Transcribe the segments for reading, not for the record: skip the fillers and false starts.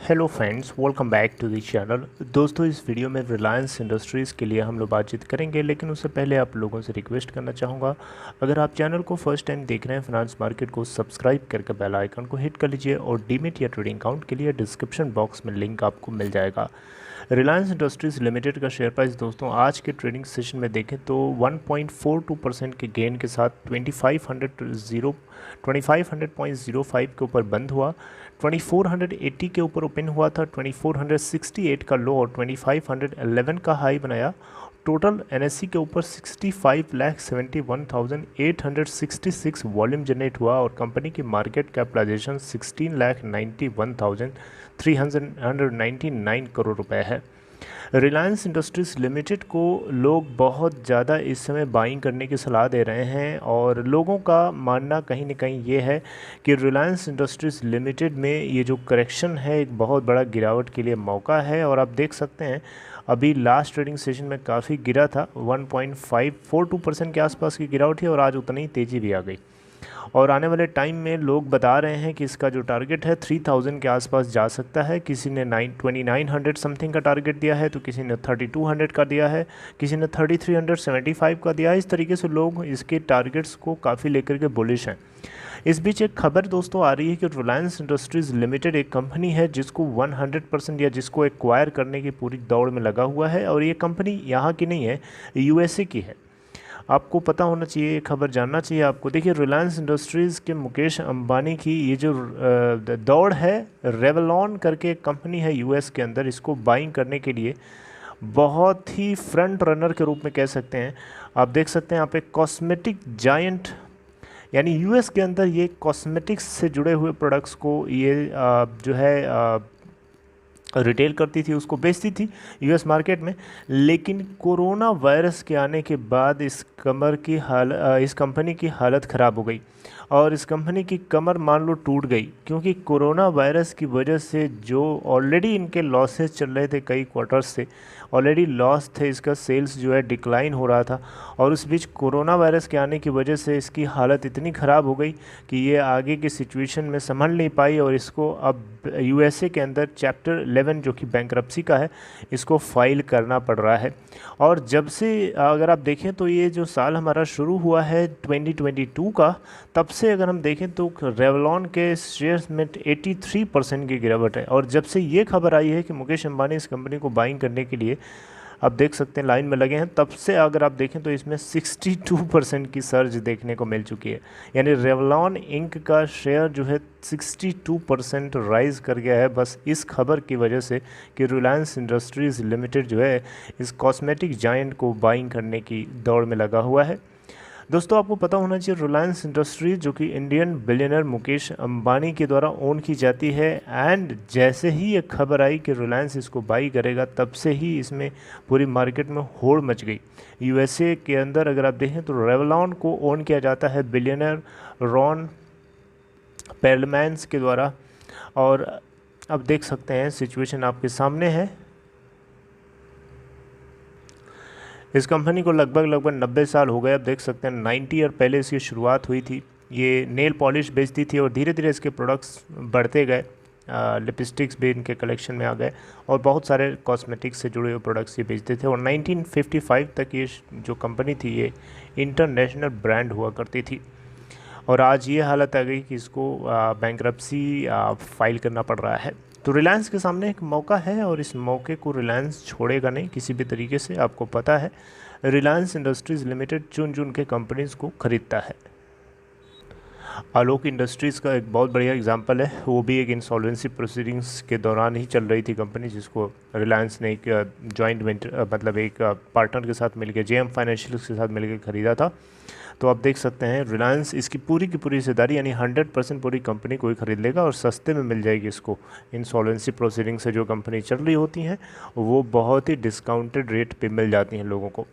Hello friends, welcome back to the channel. दोस्तों, इस video में रिलायंस इंडस्ट्रीज़ के लिए हम लोग बातचीत करेंगे, लेकिन उससे पहले आप लोगों से रिक्वेस्ट करना चाहूँगा, अगर आप चैनल को फर्स्ट टाइम देख रहे हैं फाइनेंस मार्केट को सब्सक्राइब करके बेल आइकन को हिट कर लीजिए और डीमेट या ट्रेडिंग अकाउंट के लिए डिस्क्रिप्शन बॉक्स में लिंक आपको मिल जाएगा। रिलायंस इंडस्ट्रीज़ लिमिटेड का शेयर प्राइस दोस्तों आज के ट्रेडिंग सेशन में देखें तो 1.42% के गेन के साथ 2500.05 के ऊपर बंद हुआ। 2480 के ऊपर ओपन हुआ था, 2468 का लो और 2511 का हाई बनाया। टोटल एनएससी के ऊपर 65,71,866 वॉल्यूम जनरेट हुआ और कंपनी की मार्केट कैपिटलाइजेशन 16,91,399 करोड़ रुपए है। रिलायंस इंडस्ट्रीज़ लिमिटेड को लोग बहुत ज़्यादा इस समय बाइंग करने की सलाह दे रहे हैं और लोगों का मानना कहीं ना कहीं ये है कि रिलायंस इंडस्ट्रीज़ लिमिटेड में ये जो करेक्शन है एक बहुत बड़ा गिरावट के लिए मौका है। और आप देख सकते हैं अभी लास्ट ट्रेडिंग सेशन में काफ़ी गिरा था, 1.542% के आसपास की गिरावट थी और आज उतनी ही तेज़ी भी आ गई। और आने वाले टाइम में लोग बता रहे हैं कि इसका जो टारगेट है 3000 के आसपास जा सकता है। किसी ने 2900 समथिंग का टारगेट दिया है, तो किसी ने 3200 का दिया है, किसी ने 3375 का दिया है। इस तरीके से लोग इसके टारगेट्स को काफ़ी लेकर के बुलिश हैं। इस बीच एक खबर दोस्तों आ रही है कि रिलायंस इंडस्ट्रीज़ लिमिटेड एक कंपनी है जिसको 100% या जिसको एक्वायर करने की पूरी दौड़ में लगा हुआ है और ये कंपनी यहाँ की नहीं है, यूएसए की है। आपको पता होना चाहिए, ये खबर जानना चाहिए आपको। देखिए, रिलायंस इंडस्ट्रीज़ के मुकेश अंबानी की ये जो दौड़ है, रेवलॉन करके एक कंपनी है यूएस के अंदर, इसको बाइंग करने के लिए बहुत ही फ्रंट रनर के रूप में कह सकते हैं। आप देख सकते हैं यहाँ पे कॉस्मेटिक जायंट, यानी यूएस के अंदर ये कॉस्मेटिक्स से जुड़े हुए प्रोडक्ट्स को ये जो है रिटेल करती थी, उसको बेचती थी यूएस मार्केट में। लेकिन कोरोना वायरस के आने के बाद इस कंपनी की हालत ख़राब हो गई और इस कंपनी की कमर मान लो टूट गई, क्योंकि कोरोना वायरस की वजह से जो ऑलरेडी इनके लॉसेस चल रहे थे, कई क्वार्टर्स से ऑलरेडी लॉस थे, इसका सेल्स जो है डिक्लाइन हो रहा था और उस बीच कोरोना वायरस के आने की वजह से इसकी हालत इतनी ख़राब हो गई कि ये आगे की सिचुएशन में संभल नहीं पाई और इसको अब यूएसए के अंदर चैप्टर 11 जो कि बैंकरप्सी का है, इसको फाइल करना पड़ रहा है। और जब से अगर आप देखें तो ये जो साल हमारा शुरू हुआ है 2022 का, तब से अगर हम देखें तो रेवलॉन के शेयर्स में 83% की गिरावट है। और जब से ये खबर आई है कि मुकेश अंबानी इस कंपनी को बाइंग करने के लिए आप देख सकते हैं लाइन में लगे हैं, तब से अगर आप देखें तो इसमें 62% की सर्ज देखने को मिल चुकी है। यानी रेवलॉन इंक का शेयर जो है 62% राइज कर गया है, बस इस खबर की वजह से कि रिलायंस इंडस्ट्रीज़ लिमिटेड जो है इस कॉस्मेटिक जायंट को बाइंग करने की दौड़ में लगा हुआ है। दोस्तों, आपको पता होना चाहिए रिलायंस इंडस्ट्रीज जो कि इंडियन बिलियनर मुकेश अंबानी के द्वारा ओन की जाती है, एंड जैसे ही ये खबर आई कि रिलायंस इसको बाई करेगा, तब से ही इसमें पूरी मार्केट में होड़ मच गई। यूएसए के अंदर अगर आप देखें तो रेवलॉन को ओन किया जाता है बिलियनर रॉन पेर्लमैन्स के द्वारा। और अब देख सकते हैं सिचुएशन आपके सामने है। इस कंपनी को लगभग 90 साल हो गए। अब देख सकते हैं 90 ईयर पहले इसकी शुरुआत हुई थी। ये नेल पॉलिश बेचती थी और धीरे धीरे इसके प्रोडक्ट्स बढ़ते गए, लिपस्टिक्स भी इनके कलेक्शन में आ गए और बहुत सारे कॉस्मेटिक्स से जुड़े हुए प्रोडक्ट्स ये बेचते थे। और 1955 तक ये जो कंपनी थी ये इंटरनेशनल ब्रांड हुआ करती थी और आज ये हालत आ गई कि इसको बैंकरप्सी फाइल करना पड़ रहा है। तो रिलायंस के सामने एक मौका है और इस मौके को रिलायंस छोड़ेगा नहीं किसी भी तरीके से। आपको पता है रिलायंस इंडस्ट्रीज़ लिमिटेड चुन चुन के कंपनीज़ को खरीदता है। आलोक इंडस्ट्रीज़ का एक बहुत बढ़िया एग्जांपल है, वो भी एक इंसॉल्वेंसी प्रोसीडिंग्स के दौरान ही चल रही थी कंपनी, जिसको रिलायंस ने एक जॉइंट वेंचर मतलब एक पार्टनर के साथ मिलकर जेएम फाइनेंशियल के साथ मिलकर ख़रीदा था। तो आप देख सकते हैं रिलायंस इसकी पूरी की पूरी हिस्सेदारी यानी 100% पूरी कंपनी को ही खरीद लेगा और सस्ते में मिल जाएगी इसको। इंसॉल्वेंसी प्रोसीडिंग से जो कंपनी चल रही होती हैं वो बहुत ही डिस्काउंटेड रेट पे मिल जाती हैं लोगों को।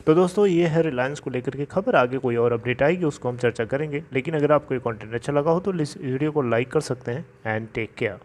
तो दोस्तों, ये है रिलायंस को लेकर के खबर। आगे कोई और अपडेट आएगी उसको हम चर्चा करेंगे, लेकिन अगर आपको ये कंटेंट अच्छा लगा हो तो इस वीडियो को लाइक कर सकते हैं। And take care.